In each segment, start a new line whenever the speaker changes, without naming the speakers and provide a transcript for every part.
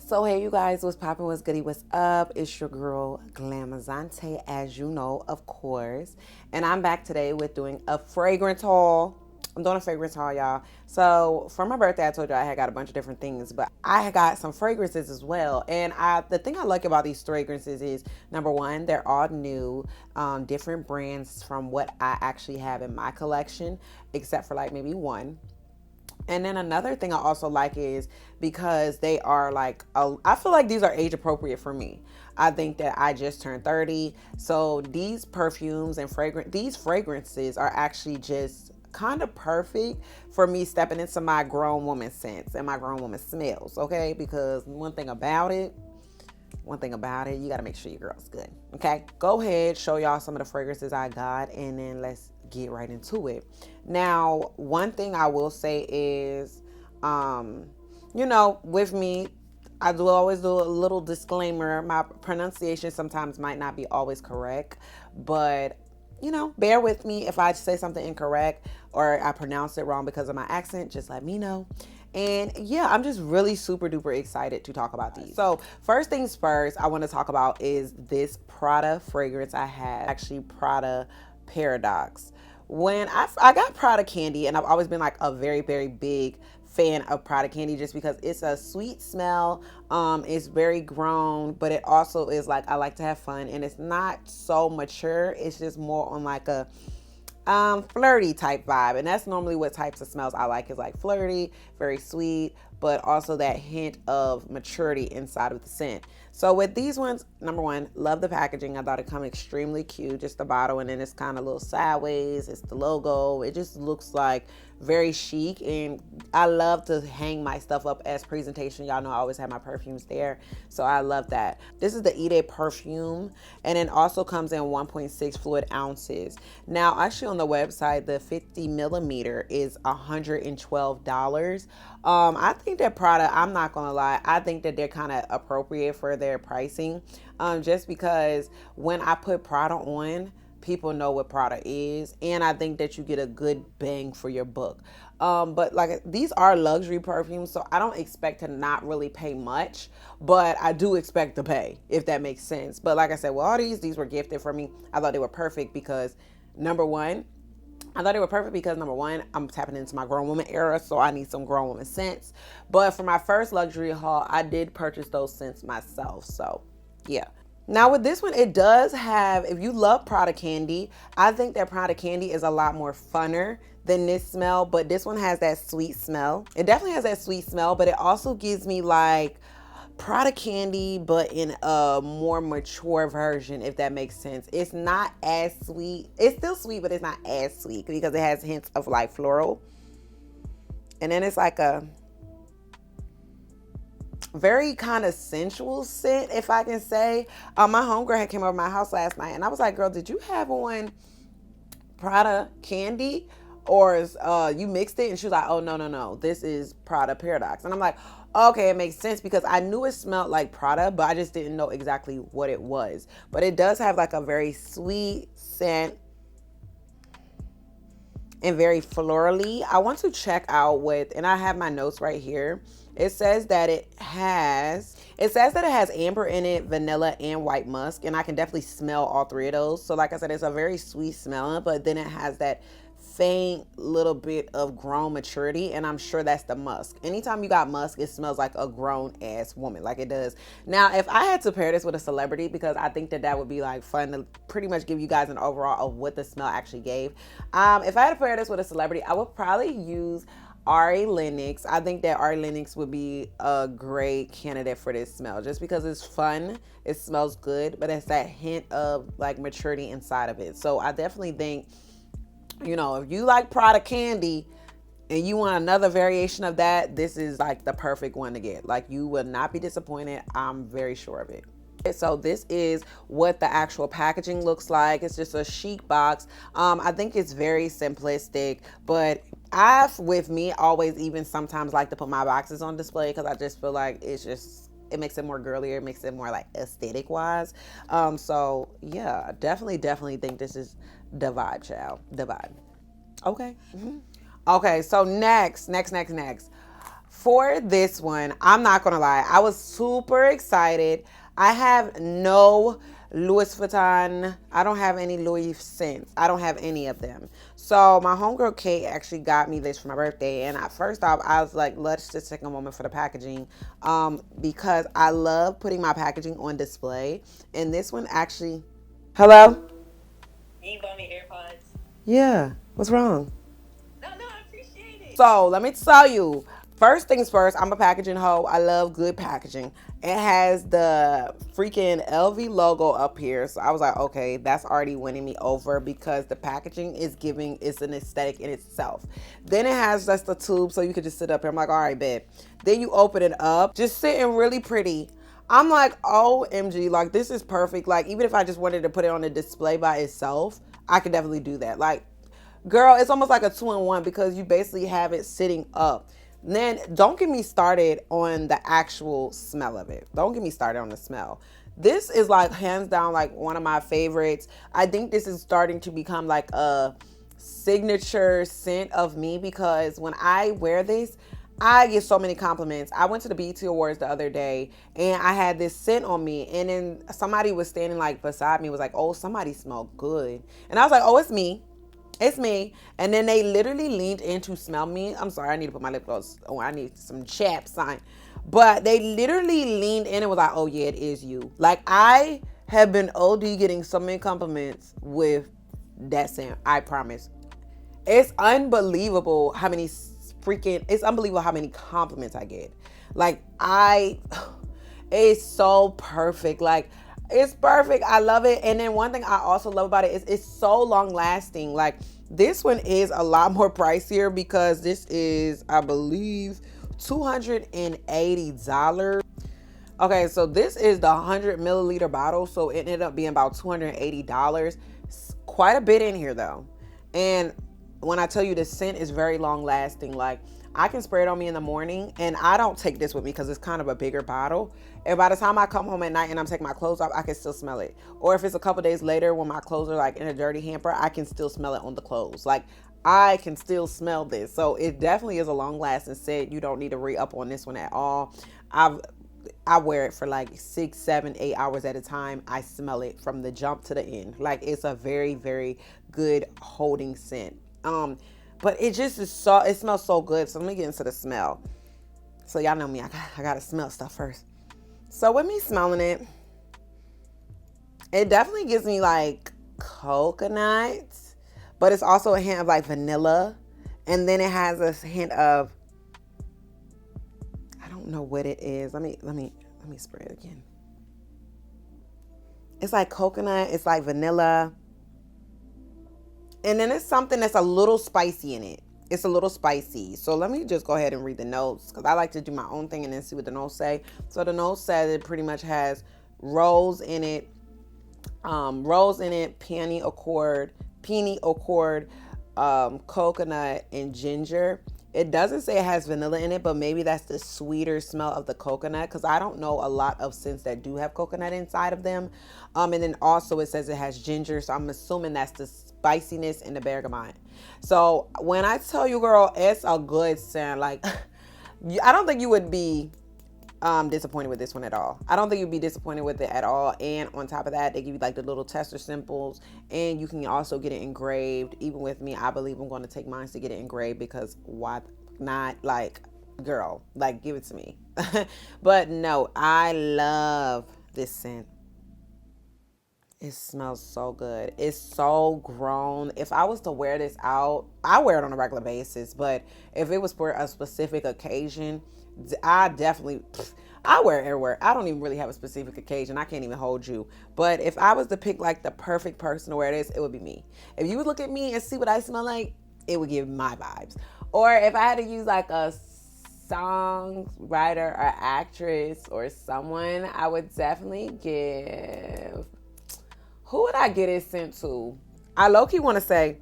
So hey you guys, what's poppin', what's goody, what's up? It's your girl Glamazante, as you know, of course. And I'm back today with doing a fragrance haul. I'm doing a fragrance haul, y'all. So for my birthday, I told you I had got a bunch of different things, but I had got some fragrances as well. And the thing I like about these fragrances is, number one, they're all new, different brands from what I actually have in my collection, except for like maybe one. And then another thing I also like is because they are like, I feel like these are age appropriate for me. I think that I just turned 30. So these perfumes and these fragrances are actually just kind of perfect for me stepping into my grown woman scents and my grown woman smells, okay? Because one thing about it, you got to make sure your girl's good, okay? Go ahead, show y'all some of the fragrances I got, and then let's get right into it. Now, one thing I will say is, with me, I do always do a little disclaimer. My pronunciation sometimes might not be always correct, but bear with me if I say something incorrect or I pronounce it wrong because of my accent. Just let me know. And yeah, I'm just really super duper excited to talk about these. So first things first, I want to talk about is this Prada fragrance I had, actually Prada Paradoxe. When I got Prada candy, and I've always been like a very, very big fan of Prada candy just because it's a sweet smell. It's very grown, but it also is like, I like to have fun, and it's not so mature. It's just more on like a flirty type vibe, and that's normally what types of smells I like, is like flirty, very sweet, but also that hint of maturity inside of the scent. So with these ones, number one, love the packaging. I thought it come extremely cute, just the bottle, and then it's kind of a little sideways. It's the logo. It just looks like very chic, and I love to hang my stuff up as presentation. Y'all know I always have my perfumes there, so I love that. This is the Eat Perfume, and it also comes in 1.6 fluid ounces. Now, actually on the website, the 50 millimeter is $112. I think that Prada, I'm not gonna lie, I think that they're kind of appropriate for their pricing, just because when I put Prada on, people know what Prada is, and I think that you get a good bang for your buck. But like, these are luxury perfumes, so I don't expect to not really pay much, but I do expect to pay, if that makes sense. But like I said, well, all these were gifted for me. I thought they were perfect because number one, I'm tapping into my grown woman era, so I need some grown woman scents. But for my first luxury haul, I did purchase those scents myself, so yeah. Now with this one, it does have, if you love Prada candy, I think that Prada candy is a lot more funner than this smell, but this one has that sweet smell. It definitely has that sweet smell, but it also gives me like Prada candy, but in a more mature version, if that makes sense. It's not as sweet. It's still sweet, but it's not as sweet because it has hints of like floral. And then it's like a very kind of sensual scent, if I can say. My homegirl had came over my house last night, and I was like, girl, did you have on Prada candy, or you mixed it? And she was like, oh, no, this is Prada Paradoxe. And I'm like, okay, it makes sense, because I knew it smelled like Prada, but I just didn't know exactly what it was. But it does have like a very sweet scent and very florally. I want to check out with, and I have my notes right here. It says that it has amber in it, vanilla, and white musk, and I can definitely smell all three of those. So like I said, it's a very sweet smell, but then it has that faint little bit of grown maturity, and I'm sure that's the musk. Anytime you got musk, it smells like a grown ass woman, like it does. Now, if I had to pair this with a celebrity, because I think that would be like fun to pretty much give you guys an overall of what the smell actually gave. If I had to pair this with a celebrity, I would probably use Ari Lennox. I think that Ari Lennox would be a great candidate for this smell, just because it's fun, it smells good, but it's that hint of like maturity inside of it. So I definitely think, if you like Prada candy and you want another variation of that, this is like the perfect one to get. Like, you will not be disappointed. I'm very sure of it. So this is what the actual packaging looks like. It's just a chic box. I think it's very simplistic, but with me, always even sometimes like to put my boxes on display, because I just feel like it makes it more girlier. It makes it more like aesthetic wise. So yeah, definitely think this is the vibe, child. The vibe. Okay. Mm-hmm. Okay. So next. For this one, I'm not gonna lie, I was super excited. I have no Louis Vuitton. I don't have any Louis scents. I don't have any of them. So my homegirl Kate actually got me this for my birthday. And first off, I was like, let's just take a moment for the packaging, because I love putting my packaging on display. And this one actually, hello? You bought me AirPods. Yeah. What's wrong? No, I appreciate it. So let me tell you. First things first, I'm a packaging hoe. I love good packaging. It has the freaking LV logo up here. So I was like, okay, that's already winning me over because the packaging is giving, it's an aesthetic in itself. Then it has just the tube so you could just sit up here. I'm like, all right, babe. Then you open it up, just sitting really pretty. I'm like, OMG, like this is perfect. Like even if I just wanted to put it on a display by itself, I could definitely do that. Like, girl, it's almost like a 2-in-1 because you basically have it sitting up. Then don't get me started on the actual smell of it. Don't get me started on the smell. This is like hands down like one of my favorites. I think this is starting to become like a signature scent of me because when I wear this, I get so many compliments. I went to the BET Awards the other day and I had this scent on me, and then somebody was standing like beside me, was like, oh, somebody smelled good. And I was like, oh, it's me. It's me. And then they literally leaned in to smell me. I'm sorry, I need to put my lip gloss on. I need some chap sign. But they literally leaned in and was like, oh yeah, it is you. Like I have been OD getting so many compliments with that scent. I promise. It's unbelievable how many it's unbelievable how many compliments I get. Like it's so perfect. Like it's perfect. I love it. And then one thing I also love about it is it's so long lasting. Like this one is a lot more pricier because this is, I believe, $280. Okay, so this is the 100 milliliter bottle. So it ended up being about $280. Quite a bit in here though. And when I tell you the scent is very long lasting, like I can spray it on me in the morning, and I don't take this with me because it's kind of a bigger bottle. And by the time I come home at night and I'm taking my clothes off, I can still smell it. Or if it's a couple days later when my clothes are like in a dirty hamper, I can still smell it on the clothes. Like I can still smell this. So it definitely is a long lasting scent. You don't need to re-up on this one at all. I wear it for like 6, 7, 8 hours at a time. I smell it from the jump to the end. Like it's a very, very good holding scent. But it just is so, it smells so good. So let me get into the smell. So y'all know me, I gotta smell stuff first. So with me smelling it, it definitely gives me like coconut, but it's also a hint of like vanilla. And then it has a hint of, I don't know what it is. Let me spray it again. It's like coconut, it's like vanilla. And then it's something that's a little spicy in it. It's a little spicy. So let me just go ahead and read the notes because I like to do my own thing and then see what the notes say. So the notes says it pretty much has rose in it, peony accord, coconut, and ginger. It doesn't say it has vanilla in it, but maybe that's the sweeter smell of the coconut because I don't know a lot of scents that do have coconut inside of them. And then also it says it has ginger, so I'm assuming that's the spiciness and the bergamot. So when I tell you, girl, it's a good scent. Like I don't think you would be disappointed with this one at all. I don't think you'd be disappointed with it at all. And on top of that, they give you like the little tester samples, and you can also get it engraved. Even with me, I believe I'm going to take mine to get it engraved because why not? Like, girl, like give it to me. But no, I love this scent. It smells so good. It's so grown. If I was to wear this out, I wear it on a regular basis, but if it was for a specific occasion, I wear it everywhere. I don't even really have a specific occasion. I can't even hold you. But if I was to pick like the perfect person to wear this, it would be me. If you would look at me and see what I smell like, it would give my vibes. Or if I had to use like a songwriter or actress or someone, I would definitely give... Who would I get it sent to? I low-key want to say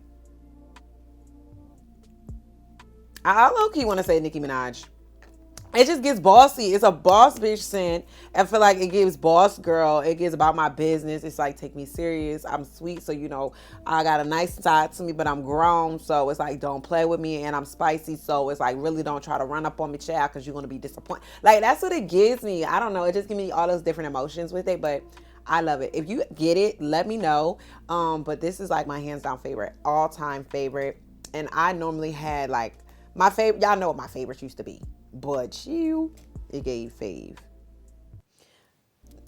Nicki Minaj. It just gets bossy. It's a boss bitch scent. I feel like it gives boss girl. It gives about my business. It's like, take me serious. I'm sweet, so you know I got a nice side to me, but I'm grown, so it's like, don't play with me. And I'm spicy, so it's like, really don't try to run up on me, child, because you're gonna be disappointed. Like, that's what it gives me. I don't know. It just gives me all those different emotions with it, but I love it. If you get it, let me know. But this is like my hands down favorite, all time favorite. And I normally had like my favorite. Y'all know what my favorites used to be. But it gave fave.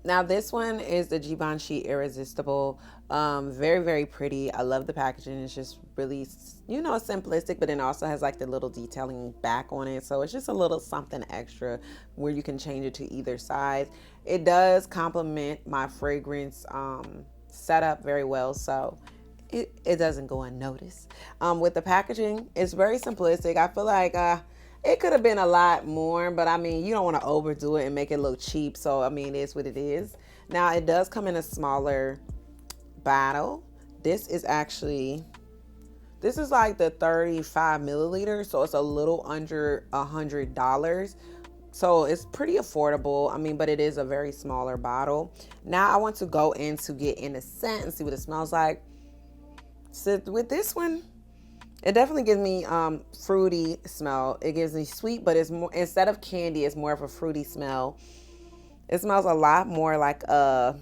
Now this one is the Givenchy Irresistible. Very, very pretty. I love the packaging. It's just really, simplistic, but it also has like the little detailing back on it. So it's just a little something extra where you can change it to either side. It does complement my fragrance setup very well. So it doesn't go unnoticed. With the packaging, it's very simplistic. I feel like it could have been a lot more, but I mean, you don't want to overdo it and make it look cheap. So, I mean, it is what it is. Now, it does come in a smaller bottle. This is like the 35 milliliters. So, it's a little under $100. So, it's pretty affordable. I mean, but it is a very smaller bottle. Now, I want to go in to get in the scent and see what it smells like. So, with this one, it definitely gives me fruity smell. It gives me sweet, but it's more, instead of candy, it's more of a fruity smell. It smells a lot more like I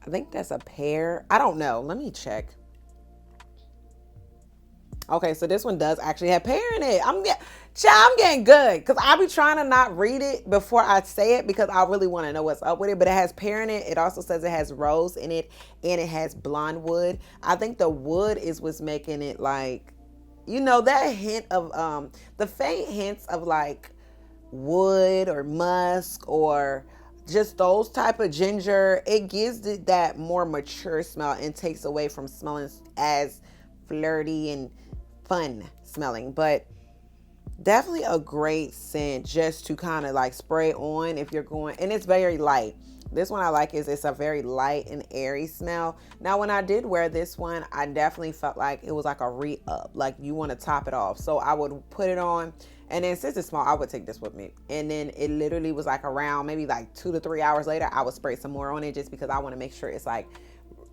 think that's a pear. I don't know. Let me check. Okay, so this one does actually have pear in it. I'm getting good because I be trying to not read it before I say it because I really want to know what's up with it. But it has pear in it. It also says it has rose in it and it has blonde wood. I think the wood is what's making it like, that hint of the faint hints of like wood or musk or just those type of ginger. It gives it that more mature smell and takes away from smelling as flirty and fun smelling, but definitely a great scent just to kind of like spray on if you're going, and it's very light. This one I like is it's a very light and airy smell. Now, when I did wear this one, I definitely felt like it was like a re-up, like you want to top it off. So I would put it on, and then since it's small, I would take this with me. And then it literally was like around maybe like 2 to 3 hours later, I would spray some more on it just because I want to make sure it's like,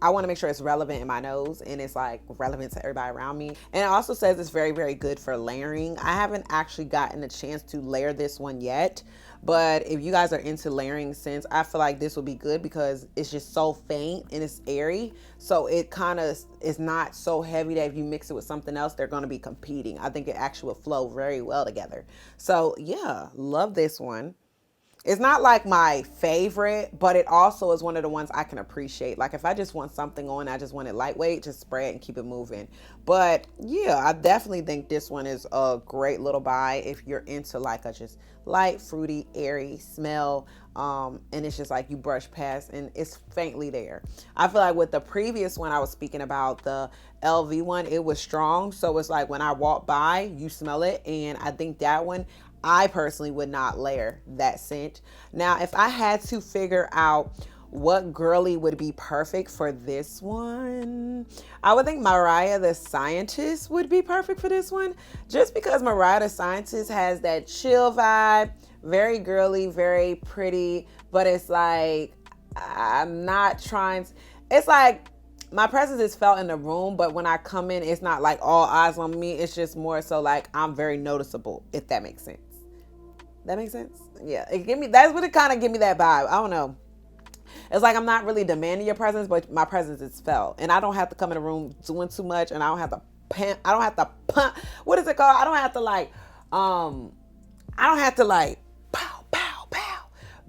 I want to make sure it's relevant in my nose and it's like relevant to everybody around me. And it also says it's very, very good for layering. I haven't actually gotten a chance to layer this one yet, but if you guys are into layering scents, I feel like this will be good because it's just so faint and it's airy. So it kind of is not so heavy that if you mix it with something else, they're going to be competing. I think it actually will flow very well together. So yeah, love this one. It's not like my favorite, but it also is one of the ones I can appreciate. Like if I just want something on, I just want it lightweight, just spray it and keep it moving. But yeah, I definitely think this one is a great little buy if you're into like a just light, fruity, airy smell. And it's just like you brush past and it's faintly there. I feel like with the previous one I was speaking about, the LV one, it was strong. So it's like when I walk by, you smell it. And I think that one, I personally would not layer that scent. Now, if I had to figure out what girly would be perfect for this one, I would think Mariah the Scientist would be perfect for this one. Just because Mariah the Scientist has that chill vibe, very girly, very pretty, but it's like, I'm not trying, it's like, my presence is felt in the room, but when I come in, it's not like all eyes on me. It's just more so like I'm very noticeable, if that makes sense. That makes sense? Yeah. That's what it kind of give me that vibe. I don't know. It's like I'm not really demanding your presence, but my presence is felt. And I don't have to come in the room doing too much, and I don't have to what is it called? I don't have to like pow, pow, pow.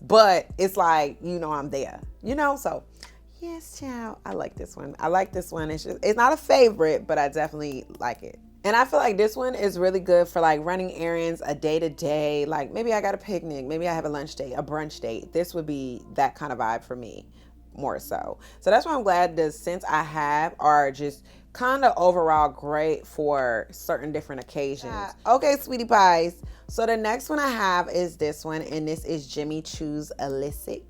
But it's like, I'm there. So yes, child. I like this one. It's not a favorite, but I definitely like it. And I feel like this one is really good for like running errands, a day to day. Like maybe I got a picnic, maybe I have a lunch date, a brunch date. This would be that kind of vibe for me more so. So that's why I'm glad the scents I have are just kind of overall great for certain different occasions. Okay, sweetie pies. So the next one I have is this one, and this is Jimmy Choo's Illicit.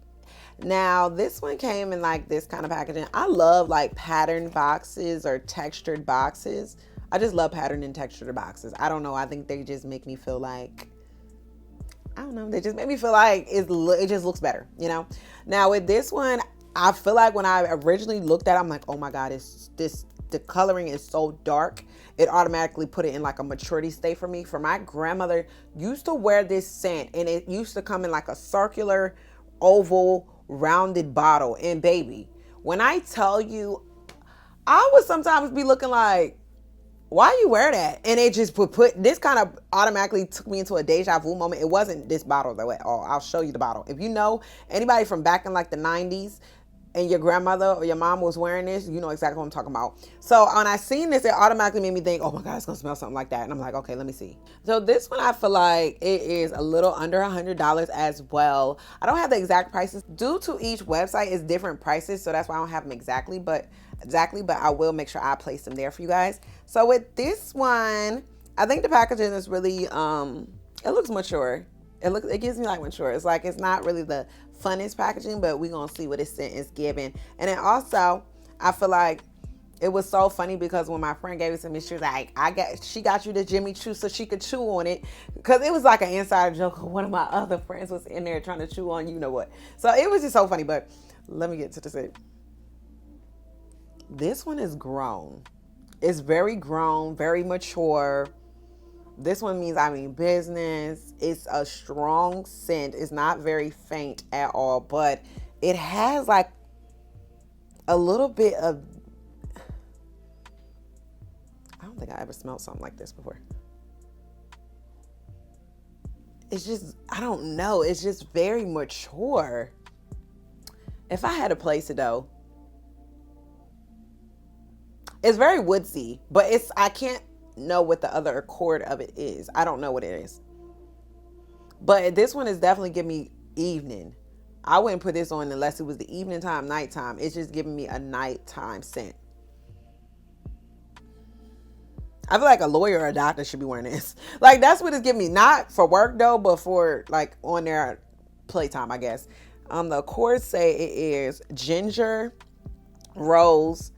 Now, this one came in like this kind of packaging. I love like patterned boxes or textured boxes. I just love patterned and textured boxes. I don't know. I think they just make me feel like I don't know. They just make me feel like it just looks better, you know? Now with this one, I feel like when I originally looked at it, I'm like, oh my God, the coloring is so dark. It automatically put it in like a maturity state for me. For my grandmother used to wear this scent, and it used to come in like a circular, oval, rounded bottle. And baby, when I tell you, I would sometimes be looking like, why you wear that? And it just would put this kind of automatically took me into a deja vu moment. It wasn't this bottle though at all. I'll show you the bottle. If you know anybody from back in like the 90s and your grandmother or your mom was wearing this, you know exactly what I'm talking about. So when I seen this, it automatically made me think, oh my God, it's gonna smell something like that. And I'm like, okay, let me see. So this one, I feel like it is a little under $100 as well. I don't have the exact prices. Due to each website is different prices, so that's why I don't have them exactly, but I will make sure I place them there for you guys. So with this one, I think the packaging is really it looks mature. It gives me like mature. It's like, it's not really the funnest packaging, but we're gonna see what this scent is giving. And then also, I feel like it was so funny because when my friend gave it to me, she was like, she got you the Jimmy Choo so she could chew on it, because it was like an inside joke. One of my other friends was in there trying to chew on you know what. So it was just so funny. But let me get to the scent. This one is grown. It's very grown, very mature. This one means I mean business. It's a strong scent. It's not very faint at all, but it has like a little bit of, I don't think I ever smelled something like this before. It's just, I don't know. It's just very mature. If I had to place it though, it's very woodsy, but I can't know what the other accord of it is. I don't know what it is. But this one is definitely giving me evening. I wouldn't put this on unless it was the evening time, nighttime. It's just giving me a nighttime scent. I feel like a lawyer or a doctor should be wearing this. Like, that's what it's giving me. Not for work though, but for like on their playtime, I guess. The accords say it is ginger, rose,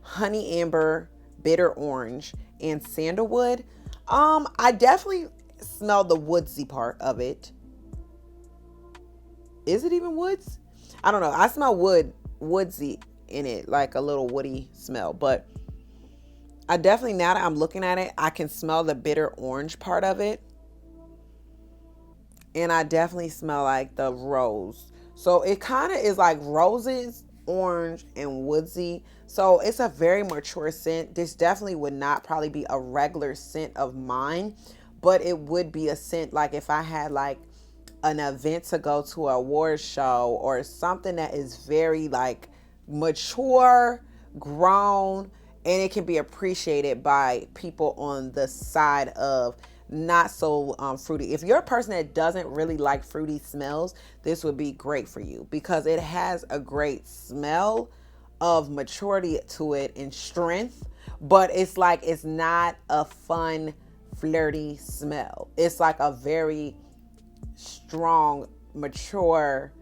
honey amber, bitter orange, and sandalwood. I definitely smell the woodsy part of it. Is it even woods? I don't know. I smell woodsy in it, like a little woody smell. But I definitely, now that I'm looking at it, I can smell the bitter orange part of it. And I definitely smell like the rose. So it kind of is like roses, orange, and woodsy. So it's a very mature scent. This definitely would not probably be a regular scent of mine, but it would be a scent like if I had like an event to go to, an award show or something that is very like mature, grown, and it can be appreciated by people on the side of not so fruity. If you're a person that doesn't really like fruity smells, this would be great for you because it has a great smell of maturity to it and strength, but it's like, it's not a fun, flirty smell. It's like a very strong, mature,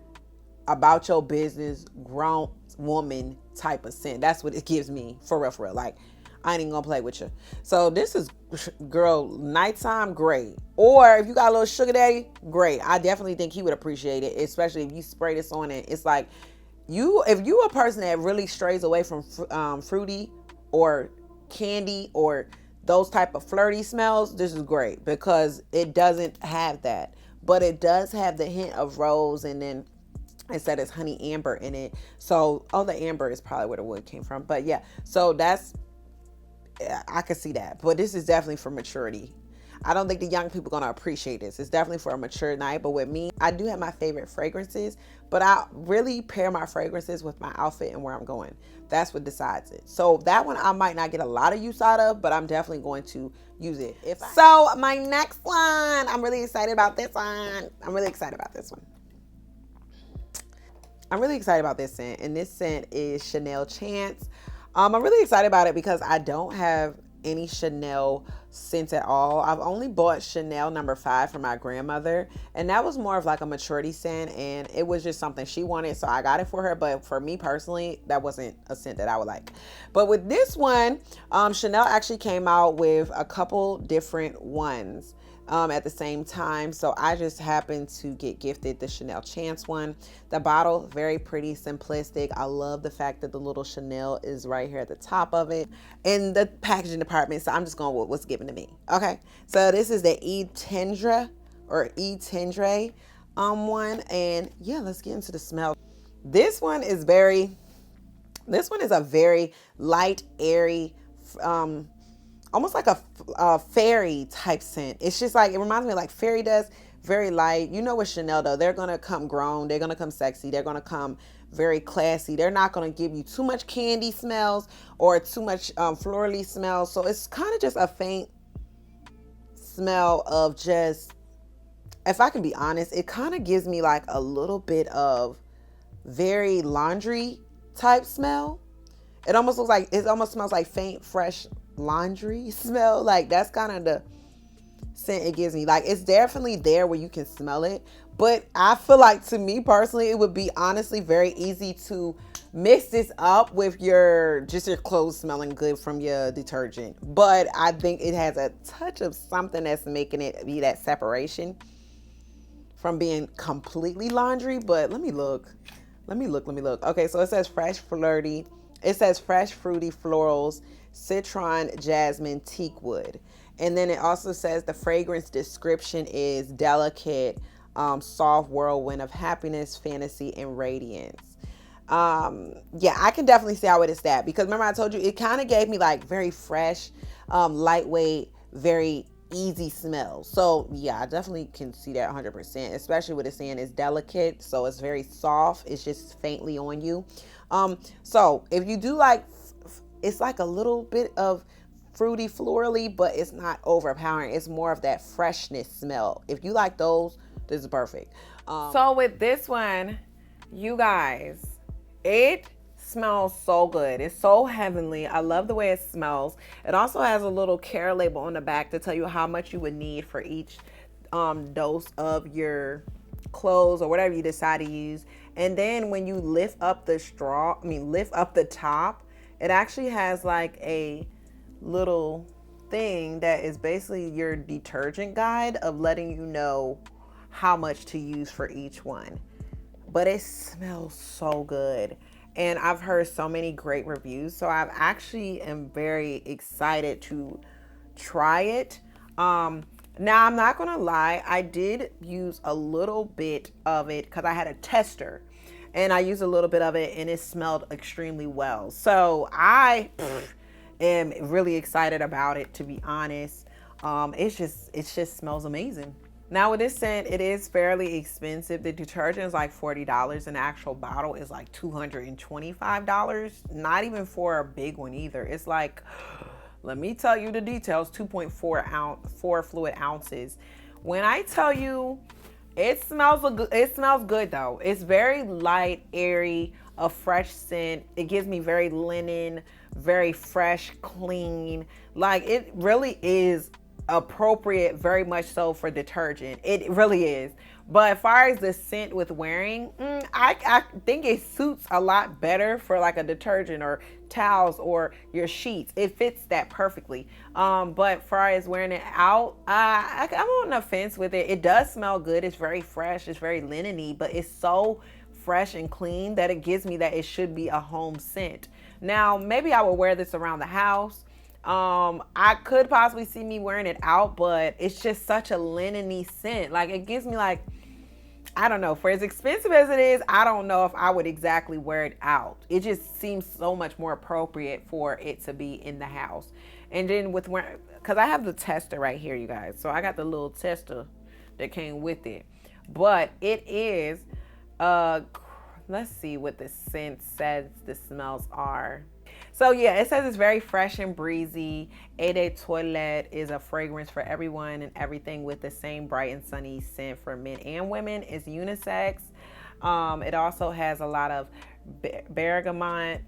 about your business, grown woman type of scent. That's what it gives me, for real, for real. Like, I ain't even gonna play with you. So this is, girl, nighttime, great. Or if you got a little sugar daddy, great. I definitely think he would appreciate it, especially if you spray this on it. It's like, if you a person that really strays away from fruity or candy or those type of flirty smells, this is great because it doesn't have that. But it does have the hint of rose, and then it said it's honey amber in it. So, the amber is probably where the wood came from. But yeah, so I can see that. But this is definitely for maturity. I don't think the young people are going to appreciate this. It's definitely for a mature night. But with me, I do have my favorite fragrances, but I really pair my fragrances with my outfit and where I'm going. That's what decides it. So that one I might not get a lot of use out of, but I'm definitely going to use it. So my next one, I'm really excited about this one. I'm really excited about this scent, and this scent is Chanel Chance. I'm really excited about it because I don't have any Chanel scents at all. I've only bought Chanel No. 5 for my grandmother, and that was more of like a maturity scent, and it was just something she wanted, so I got it for her. But for me personally, that wasn't a scent that I would like. But with this one, Chanel actually came out with a couple different ones. at the same time. So I just happened to get gifted the Chanel Chance one. The bottle, very pretty, simplistic. I love the fact that the little Chanel is right here at the top of it in the packaging department. So I'm just going with what's given to me. Okay, so this is the E-Tendre or E-Tendre one. And yeah, let's get into the smell. This one is a very light, airy, almost like a fairy type scent. It's just like, it reminds me of like fairy dust, very light. You know with Chanel though, they're going to come grown, they're going to come sexy, they're going to come very classy. They're not going to give you too much candy smells or too much florally smells. So it's kind of just a faint smell of just, if I can be honest, it kind of gives me like a little bit of very laundry type smell. It almost looks like, it almost smells like faint, fresh laundry smell. Like that's kind of the scent it gives me. Like it's definitely there where you can smell it, but I feel like, to me personally, it would be honestly very easy to mix this up with your clothes smelling good from your detergent. But I think it has a touch of something that's making it be that separation from being completely laundry. But let me look. Okay, so it says fresh flirty. It says fresh fruity florals, citron, jasmine, teak wood. And then it also says the fragrance description is delicate, soft whirlwind of happiness, fantasy, and radiance. Yeah, I can definitely see how it is that, because remember I told you it kind of gave me like very fresh, lightweight, very easy smell. So yeah, I definitely can see that 100%, especially with it saying it's delicate, so it's very soft, it's just faintly on you. So if you do like, it's like a little bit of fruity florally, but it's not overpowering. It's more of that freshness smell. If you like those, this is perfect. So with this one, you guys, it smells so good. It's so heavenly. I love the way it smells. It also has a little care label on the back to tell you how much you would need for each dose of your clothes or whatever you decide to use. And then when you lift up the top, it actually has like a little thing that is basically your detergent guide of letting you know how much to use for each one. But it smells so good. And I've heard so many great reviews. So I've actually am very excited to try it. Now, I'm not going to lie. I did use a little bit of it because I had a tester. And I used a little bit of it and it smelled extremely well. So I am really excited about it, to be honest. It just smells amazing. Now with this scent, it is fairly expensive. The detergent is like $40 and the actual bottle is like $225. Not even for a big one either. It's like, let me tell you the details, 4 fluid ounces. When I tell you, it smells good though. It's very light, airy, a fresh scent. It gives me very linen, very fresh, clean. Like it really is appropriate, very much so, for detergent. It really is. But as far as the scent with wearing, I think it suits a lot better for like a detergent or towels or your sheets. It fits that perfectly. But as far as wearing it out, I'm on the fence with it. It does smell good. It's very fresh. It's very linen-y, but it's so fresh and clean that it gives me that it should be a home scent. Now, maybe I will wear this around the house. I could possibly see me wearing it out, but it's just such a linen-y scent. Like it gives me like, I don't know, for as expensive as it is, I don't know if I would exactly wear it out. It just seems so much more appropriate for it to be in the house. And then with wearing, because I have the tester right here, you guys. So I got the little tester that came with it. But it is, let's see what the scent says the smells are. So yeah, it says it's very fresh and breezy. Eau de Toilette is a fragrance for everyone and everything with the same bright and sunny scent for men and women. It's unisex. It also has a lot of bergamot,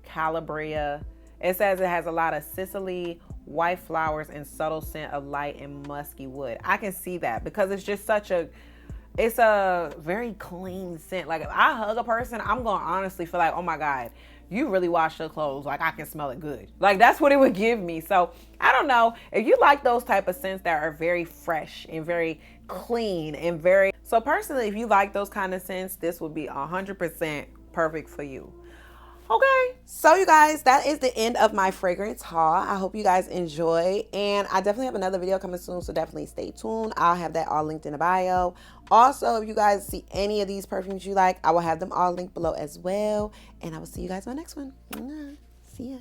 Calabria. It says it has a lot of Sicily, white flowers, and subtle scent of light and musky wood. I can see that because it's just such a It's a very clean scent. Like if I hug a person, I'm gonna honestly feel like, oh my God, you really washed your clothes. Like I can smell it good. Like that's what it would give me. So I don't know. If you like those type of scents that are very fresh and very clean and very, so personally, if you like those kind of scents, this would be 100% perfect for you. Okay, so you guys, that is the end of my fragrance haul. I hope you guys enjoy, and I definitely have another video coming soon, so definitely stay tuned. I'll have that all linked in the bio. Also, if you guys see any of these perfumes you like, I will have them all linked below as well, and I will see you guys on the next one. See ya.